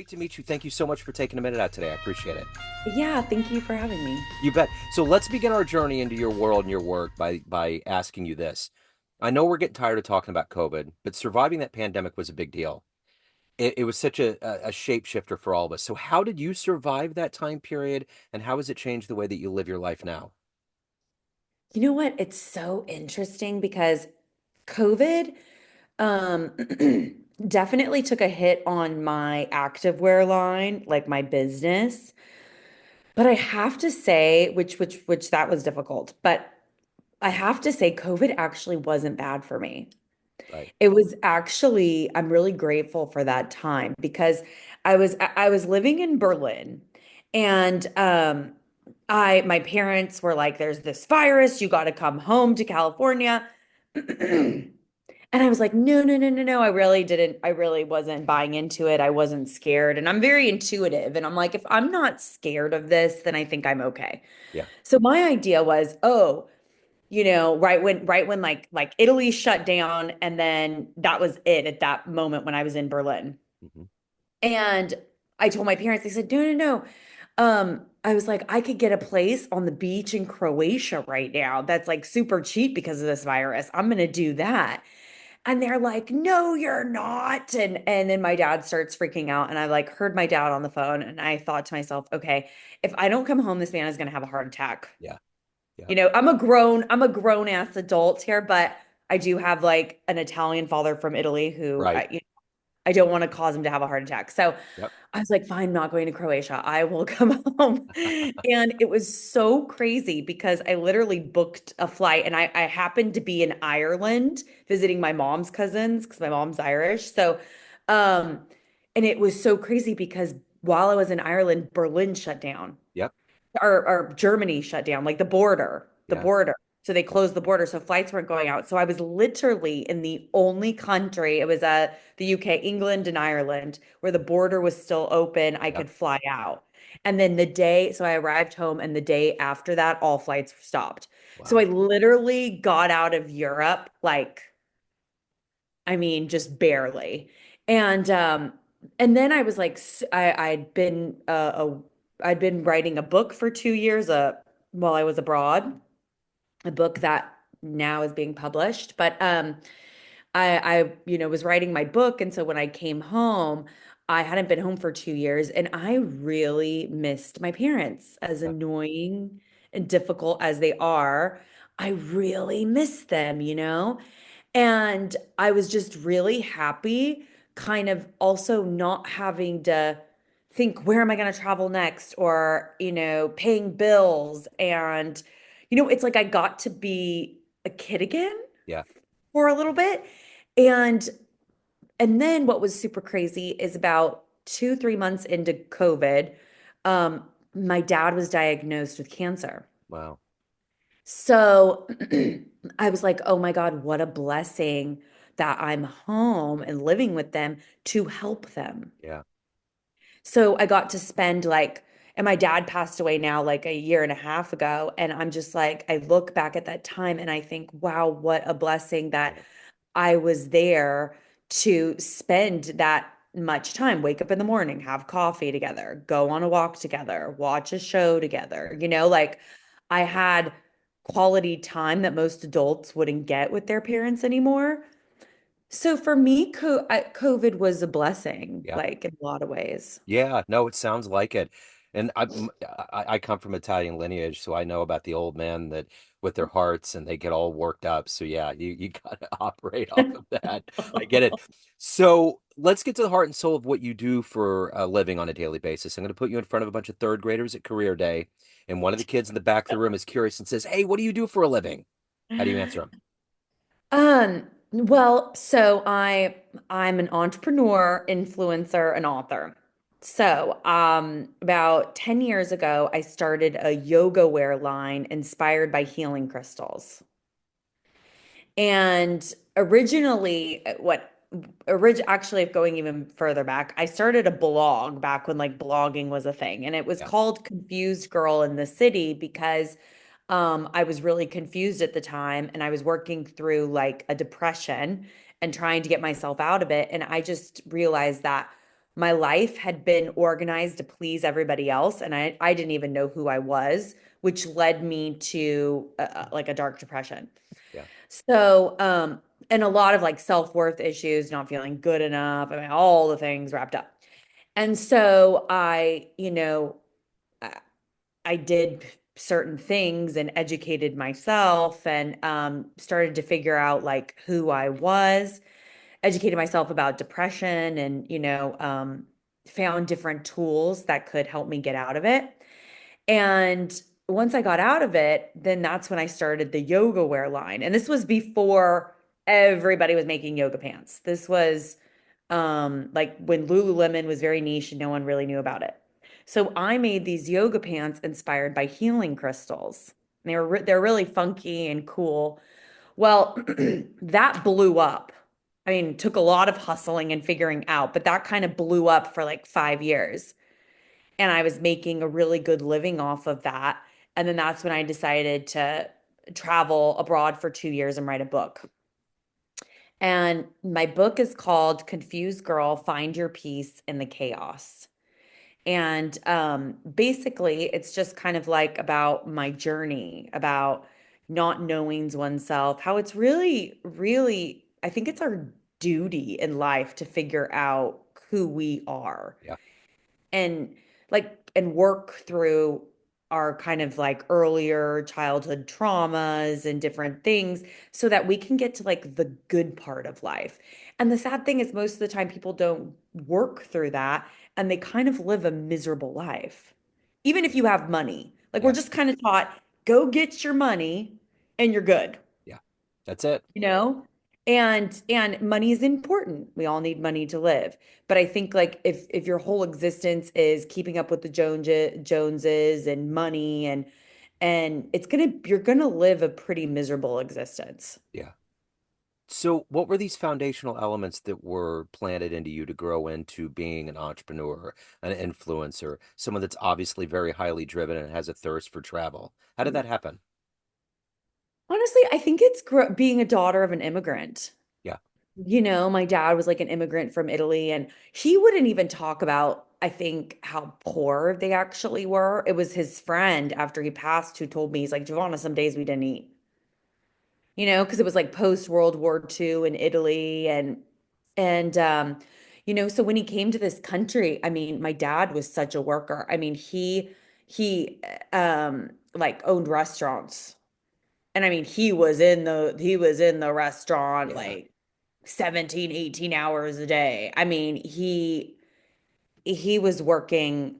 great to meet you. Thank you so much for taking a minute out today. I appreciate it. Yeah, thank you for having me. You bet. So let's begin our journey into your world and your work by asking you this. I know we're getting tired of talking about COVID, but surviving that pandemic was a big deal. It was such a shapeshifter for all of us. So how did you survive that time period, and how has it changed the way that you live your life now? You know what? It's so interesting because COVID um definitely took a hit on my activewear line, like my business. But I have to say, which that was difficult, but I have to say COVID actually wasn't bad for me. Right. It was actually, I'm really grateful for that time because I was living in Berlin and I my parents were like, there's this virus, you got to come home to California. And I was like, no, no, no, no, no. I really wasn't buying into it. I wasn't scared. And I'm very intuitive. And I'm like, if I'm not scared of this, then I think I'm okay. Yeah. So my idea was, oh, right when like Italy shut down, and then that was it at that moment when I was in Berlin. Hmm. And I told my parents, they said, no, no, no. I was like, I could get a place on the beach in Croatia right now that's like super cheap because of this virus. I'm gonna do that. And they're like, no, you're not. And then my dad starts freaking out. And I like heard my dad on the phone. And I thought to myself, okay, if I don't come home, this man is gonna have a heart attack. Yeah. Yeah. I'm a grown ass adult here, but I do have like an Italian father from Italy who Right. I don't want to cause him to have a heart attack. So Yep. I was like, fine, not going to Croatia. I will come home. And it was so crazy because I literally booked a flight and I happened to be in Ireland visiting my mom's cousins because my mom's Irish. Um, and it was so crazy because while I was in Ireland, Berlin shut down Yep. or Germany shut down, like the Yeah. border. So they Yep. closed the border, so flights weren't going out. So I was literally in the only country, it was the UK, England, and Ireland, where the border was still open. I Yep. could fly out. And then the day, so I arrived home, and the day after that, all flights stopped. So I Wow. literally got out of Europe, like, I mean, just barely. And then I was like, I'd been writing a book for 2 years, while I was abroad, a book that now is being published. But I was writing my book, and so when I came home, I hadn't been home for 2 years, and I really missed my parents, as Yeah. annoying and difficult as they are. I really miss them. And I was just really happy, kind of also not having to think, where am I going to travel next? Or, paying bills. And, it's like I got to be a kid again Yeah. for a little bit. And and then what was super crazy is about 2, 3 months into COVID, my dad was diagnosed with cancer. Wow. So I was like, oh my God, what a blessing that I'm home and living with them to help them. Yeah. So I got to spend and my dad passed away now like a year and a half ago. And I'm just like, I look back at that time and I think, wow, what a blessing that Yeah. I was there to spend that much time, wake up in the morning, have coffee together, go on a walk together, watch a show together. Like I had quality time that most adults wouldn't get with their parents anymore. So for me, COVID was a blessing, Yeah. like in a lot of ways. Yeah, no, it sounds like it. And I come from Italian lineage, so I know about the old men that with their hearts and they get all worked up. So yeah, you got to operate off of that. I get it. So let's get to the heart and soul of what you do for a living on a daily basis. I'm going to put you in front of a bunch of third graders at career day, and one of the kids in the back of the room is curious and says, "Hey, what do you do for a living?" How do you answer them? Well, so I'm an entrepreneur, influencer, and author. So, about 10 years ago, I started a yoga wear line inspired by healing crystals. And originally, actually, going even further back, I started a blog back when like blogging was a thing, and it was Yeah. called Confused Girl in the City because I was really confused at the time, and I was working through like a depression and trying to get myself out of it. And I just realized that my life had been organized to please everybody else, and I didn't even know who I was, which led me to like a dark depression. Yeah. So, and a lot of like self-worth issues, not feeling good enough. I mean, all the things wrapped up. And so I, I did certain things and educated myself and started to figure out like who I was, educated myself about depression and, found different tools that could help me get out of it. And once I got out of it, then that's when I started the yoga wear line. And this was before everybody was making yoga pants. This was like when Lululemon was very niche and no one really knew about it. So I made these yoga pants inspired by healing crystals. They're really funky and cool. Well, that blew up. I mean, took a lot of hustling and figuring out, but that kind of blew up for like 5 years. And I was making a really good living off of that. And then that's when I decided to travel abroad for 2 years and write a book. And my book is called Confused Girl, Find Your Peace in the Chaos. And basically, it's just kind of like about my journey, about not knowing oneself, how it's really, really, I think it's our duty in life to figure out who we are Yeah. and and work through our kind of like earlier childhood traumas and different things so that we can get to like the good part of life. And the sad thing is most of the time people don't work through that and they kind of live a miserable life. Even if you have money. Like we're Yeah. just kind of taught go get your money and you're good, Yeah. That's it. you know? And money is important. We all need money to live. But I think like if your whole existence is keeping up with the Joneses and money and you're gonna live a pretty miserable existence. Yeah. So, what were these foundational elements that were planted into you to grow into being an entrepreneur, an influencer, someone that's obviously very highly driven and has a thirst for travel? How did that happen? Honestly, I think it's being a daughter of an immigrant. Yeah. My dad was like an immigrant from Italy, and he wouldn't even talk about, I think, how poor they actually were. It was his friend after he passed who told me, he's like, Giovanna, some days we didn't eat, because it was like post World War II in Italy. And so when he came to this country, I mean, my dad was such a worker. I mean, he like owned restaurants. And I mean, he was in the restaurant Yeah. like 17, 18 hours a day. I mean, he was working,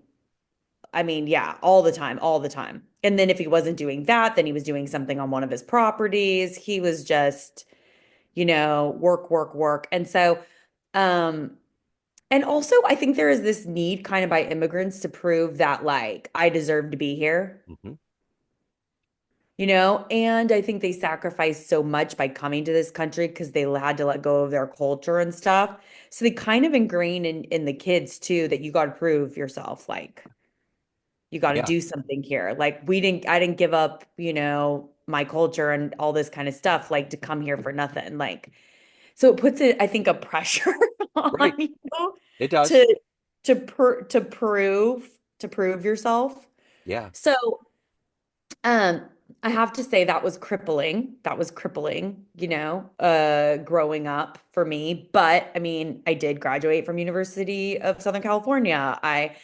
I mean, yeah, all the time, all the time. And then if he wasn't doing that, then he was doing something on one of his properties. He was just, work, work, work. And so, um, and also I think there is this need kind of by immigrants to prove that like I deserve to be here. Hmm. And I think they sacrificed so much by coming to this country because they had to let go of their culture and stuff. So they kind of ingrain in the kids too that you got to prove yourself, like you got to Yeah. do something here. Like I didn't give up, my culture and all this kind of stuff, like to come here for nothing. Like, so it puts it, I think, a pressure on Right. you It does. to to prove yourself. Yeah. So um, I have to say that was crippling. That was crippling, growing up for me. But I mean, I did graduate from University of Southern California. I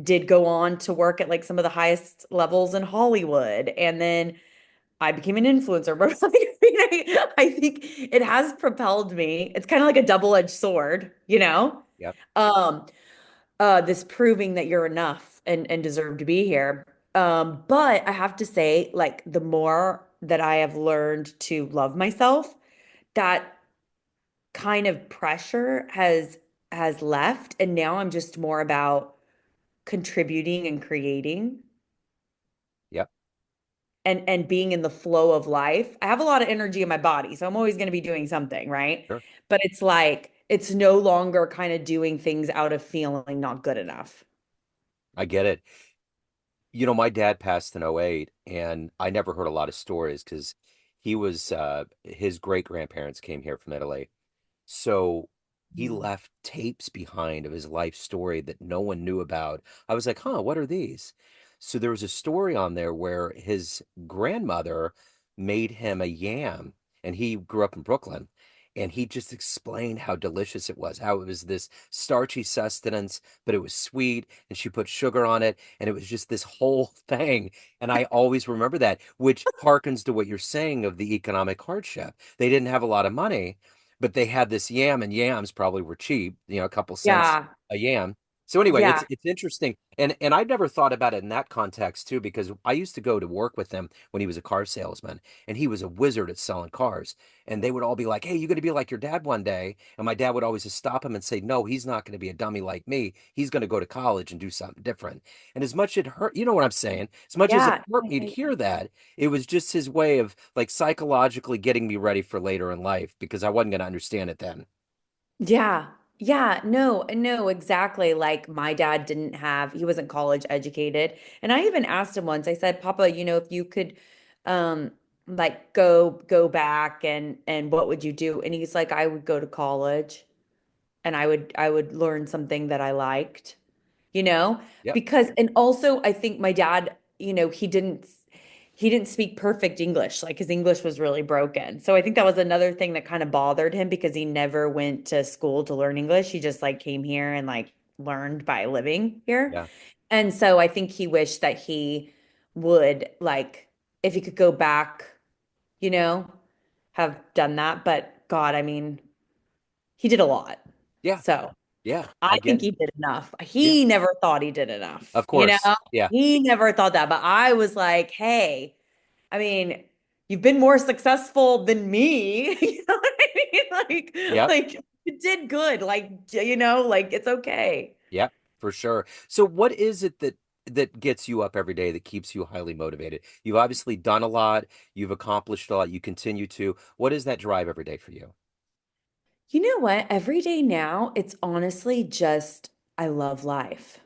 did go on to work at like some of the highest levels in Hollywood. And then I became an influencer. But like, I think it has propelled me. It's kind of like a double-edged sword, Yep. Um, this proving that you're enough and deserve to be here. But I have to say, like, the more that I have learned to love myself, that kind of pressure has left, and now I'm just more about contributing and creating Yep. and being in the flow of life. I have a lot of energy in my body, so I'm always going to be doing something, right? Sure. But it's like it's no longer kind of doing things out of feeling not good enough. I get it. My dad passed in '08, and I never heard a lot of stories because his great grandparents came here from Italy. So he left tapes behind of his life story that no one knew about. I was like, huh, what are these? So there was a story on there where his grandmother made him a yam, and he grew up in Brooklyn. And he just explained how delicious it was, how it was this starchy sustenance, but it was sweet, and she put sugar on it, and it was just this whole thing. And I always remember that, which harkens to what you're saying of the economic hardship. They didn't have a lot of money, but they had this yam, and yams probably were cheap, a couple cents Yeah. a yam. So anyway, it's Yeah. it's interesting. And I'd never thought about it in that context too, because I used to go to work with him when he was a car salesman, and he was a wizard at selling cars. And they would all be like, "Hey, you're going to be like your dad one day." And my dad would always just stop him and say, "No, he's not going to be a dummy like me. He's going to go to college and do something different." And as much it hurt, you know what I'm saying? As much as it Yeah. hurt me to hear that, it was just his way of like psychologically getting me ready for later in life because I wasn't going to understand it then. Yeah. Yeah. No, no, exactly. Like my dad didn't have, he wasn't college educated. And I even asked him once, I said, Papa, if you could um like go back and what would you do? And he's like, I would go to college and I would learn something that I liked, you know? Yep. Because and also I think my dad, he didn't speak perfect English. Like his English was really broken. So I think that Yeah. was another thing that kind of bothered him because he never went to school to learn English. He just like came here and like learned by living here. Yeah. And so I think he wished that he would like if he could go back, you know, have done that. But God, I mean, he did a lot. Yeah. So Yeah. I I get think it. he did enough. Yeah. He never thought he did enough, Of course. Yeah. He never thought that. But I was like, hey, I mean, you've been more successful than me. You know what I mean? Yep. Like you did good. Like, like it's okay. Yep. For sure. So what is it that gets you up every day, that keeps you highly motivated? You've obviously done a lot, you've accomplished a lot, you continue to. What is that drive every day for you? You know what? Every day now, it's honestly just I love life.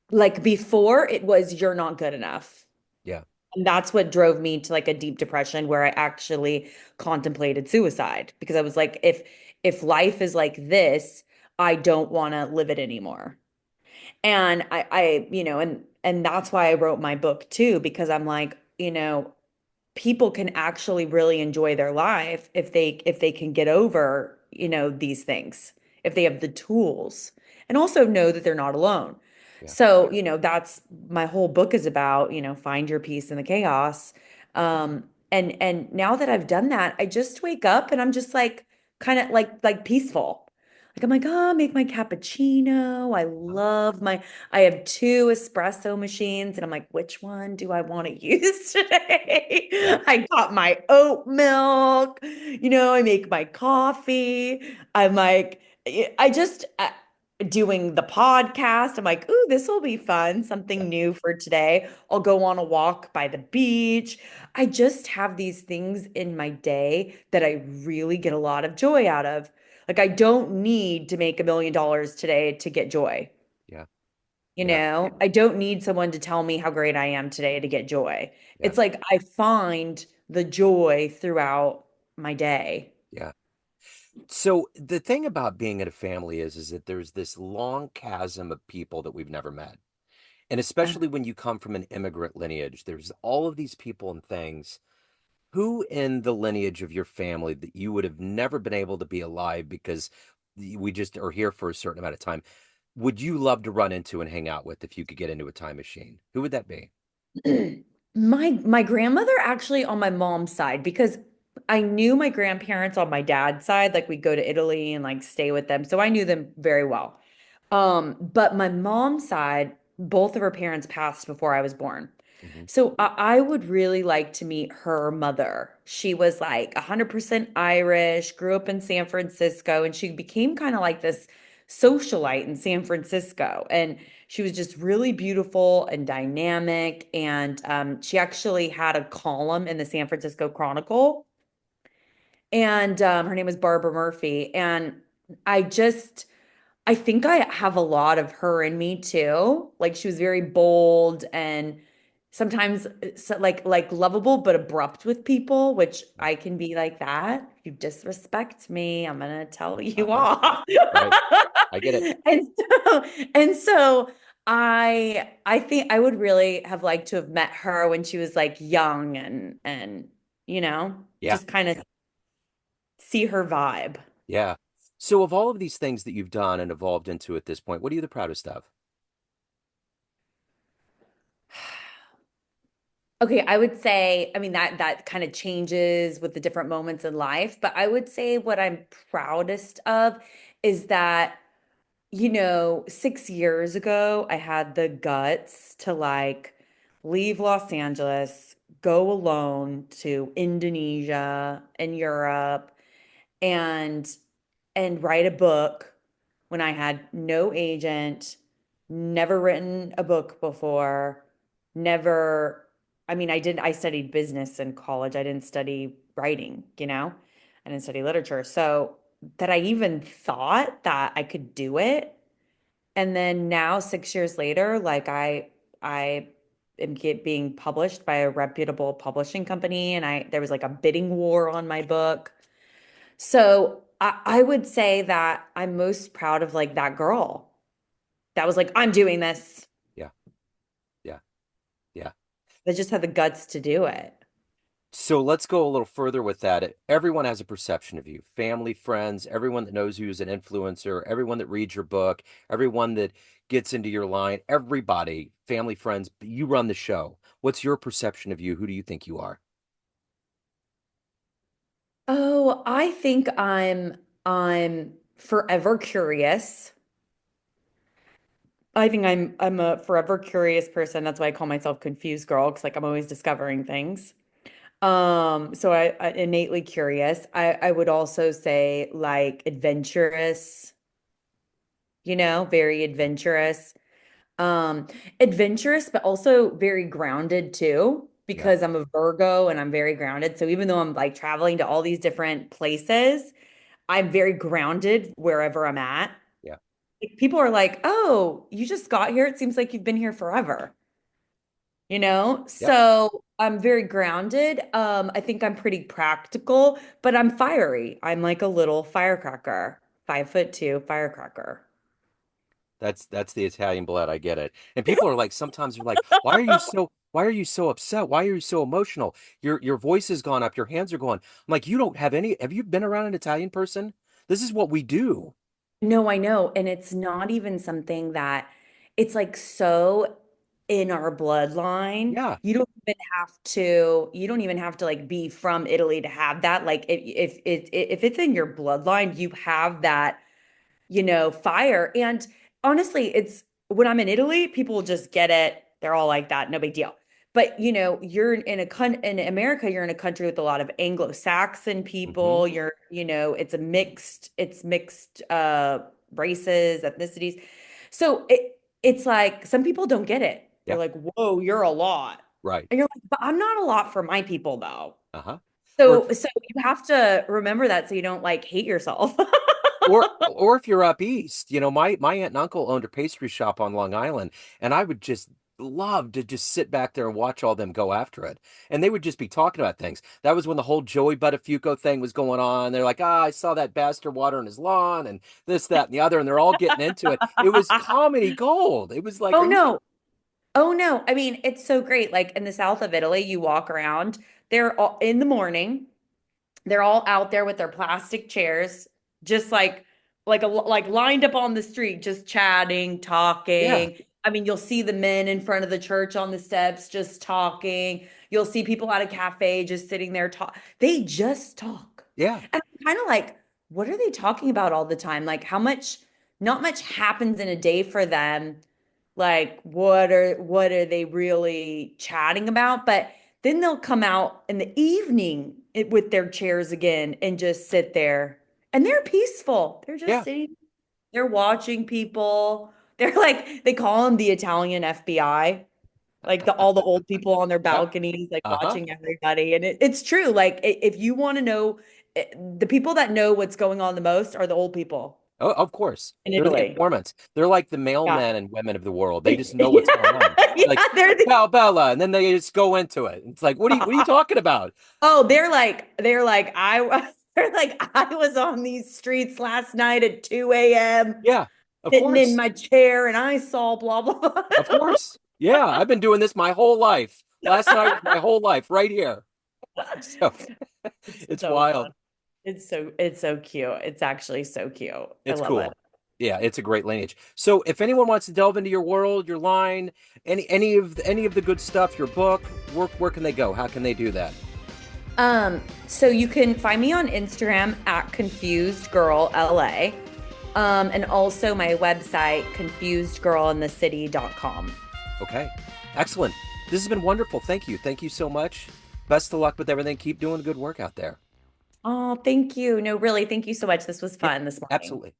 Like before, it was you're not good enough. Yeah. And that's what drove me to like a deep depression where I actually contemplated suicide because I was like, if life is like this, I don't want to live it anymore. And and that's why I wrote my book too, because I'm like, people can actually really enjoy their life if they can get over, these things, if they have the tools and also know that they're not alone. Yeah. So, that's my whole book is about, find your peace in the chaos. And now that I've done that, I just wake up and I'm just like kind of like peaceful. Like I'm like, oh, make my cappuccino. Huh? I have two espresso machines, and I'm like, which one do I want to use today? Yeah. I got my oat milk, I make my coffee. I'm like, I just doing the podcast. I'm like, ooh, this will be fun, Yeah. something new for today. I'll go on a walk by the beach. I just have these things in my day that I really get a lot of joy out of. Like, I don't need to make $1 million today to get joy. Yeah. Yeah. I don't need someone to tell me how great I am today to get joy. Yeah. It's like I find the joy throughout my day. Yeah. So the thing about being in a family is that there's this long chasm of people that we've never met. And Uh, especially when you come from an immigrant lineage, there's all of these people and things. Who in the lineage of your family that you would have never been able to be alive because we just are here for a certain amount of time, would you love to run into and hang out with if you could get into a time machine? Who would that be? my grandmother actually on my mom's side because I knew my grandparents on my dad's side, like we'd go to Italy and like stay with them. So I knew them very well. But my mom's side, both of her parents passed before I was born. Hmm. So I would really like to meet her mother. She was like 100% Irish, grew up in San Francisco, and she became kind of like this socialite in San Francisco. And she was just really beautiful and dynamic. And she actually had a column in the San Francisco Chronicle. And her name was Barbara Murphy. And I just, I think I have a lot of her in me too. Like she was very bold and sometimes like lovable but abrupt with people, which Yeah. I can be like that. you disrespect me, I'm gonna tell you Uh-huh. off. Right. I get it. And so I think I would really have liked to have met her when she was like young and you know, Yeah. just kind of see her vibe. Yeah. So of all of these things that you've done and evolved into at this point, what are you the proudest of? Okay, I would say, I mean that kind of changes with the different moments in life, but I would say what I'm proudest of is that, 6 years ago, I had the guts to like leave Los Angeles, go alone to Indonesia and Europe and write a book when I had no agent, never written a book before, never, I mean, I studied business in college. I didn't study writing, I didn't study literature. So that I even thought that I could do it. And then now 6 years later, like I am being published by a reputable publishing company, and I there was like a bidding war on my book. So I would say that I'm most proud of like that girl that was like, I'm doing this. Yeah. Yeah. Yeah. That just had the guts to do it. So let's go a little further with that. Everyone has a perception of you, family, friends, everyone that knows you as an influencer, everyone that reads your book, everyone that gets into your line, everybody, family, friends, you run the show. What's your perception of you? Who do you think you are? Oh, I think I'm forever curious. I think I'm a forever curious person. That's why I call myself confused girl, because like I'm always discovering things. So I innately curious. I would also say like adventurous, very adventurous. Um, Adventurous, but also very grounded too, Yeah. because I'm a Virgo and I'm very grounded. So even though I'm like traveling to all these different places, I'm very grounded wherever I'm at. Yeah. Like, people are like, "Oh, you just got here. It seems like you've been here forever." Yep. So I'm very grounded. I think I'm pretty practical, but I'm fiery. I'm like a little firecracker, 5'2" firecracker. That's the Italian blood. I get it. And people are like, sometimes they're like, why are you so upset? Why are you so emotional? Your voice has gone up, your hands are going. I'm like, you don't have any, have you been around an Italian person? This is what we do. No, I know. And it's not even something that it's like so in our bloodline. Yeah. You don't even have to like be from Italy to have that. Like if it's in your bloodline, you have that, fire. And honestly, it's when I'm in Italy, people just get it. They're all like that, no big deal. But you're in America, you're in a country with a lot of Anglo-Saxon Hmm. people. It's mixed races, ethnicities. So it's like some people don't get it. They're Yeah. like, "Whoa, you're a lot." Right. And you're like, "But I'm not a lot for my people though." Uh-huh. Or So you have to remember that so you don't like hate yourself. or if you're up east, my aunt and uncle owned a pastry shop on Long Island, and I would just love to just sit back there and watch all them go after it. And they would just be talking about things. That was when the whole Joey Buttafuoco thing was going on. They're like, I saw that bastard watering his lawn and this, that, and the other, and they're all getting into it. It was comedy gold. It was like, Oh are you no. Oh no. I mean, it's so great. Like in the south of Italy, you walk around, they're all in the morning, they're all out there with their plastic chairs, just like lined up on the street, just chatting, yeah, talking. I mean, you'll see the men in front of the church on the steps just talking. You'll see people at a cafe just sitting there talk. They just talk. yeah, And I'm kind of like, what are they talking about all the time? Like not much happens in a day for them. Like what are they really chatting about? But then they'll come out in the evening with their chairs again and just sit there. And they're peaceful. They're just yeah. sitting, they're watching people. They're like, they call them the Italian FBI, like all the old people on their Yep. balconies, like Uh-huh. watching everybody. And it's true. Like if you want to know, the people that know what's going on the most are the old people Oh, of course. in They're the Italy. informants. They're like the Yeah. mailmen and women of the world. They just know what's going on. Yeah, Like, yeah, Val Bella, and then they just go into it. It's like, what are you talking about? oh, they're like I was. They're like, I was on these streets last night at 2 a.m. Yeah, of sitting in course. my chair and I saw blah blah blah. Of course. Yeah, I've been doing this my whole life. Last night was my whole life right here. So It's it's so fun. wild. It's so cute. It's actually so cute. I It's love it. cool. Yeah, it's a great lineage. So if anyone wants to delve into your world, your line, any of the good stuff, your book, where can they go? How can they do that? So you can find me on Instagram at Confused Girl LA. And also my website, confusedgirlinthecity.com. Okay. Excellent. This has been wonderful. Thank you. Thank you so much. Best of luck with everything. Keep doing the good work out there. Oh, thank you. No, really, thank you so much. This was Yeah, fun this morning. absolutely.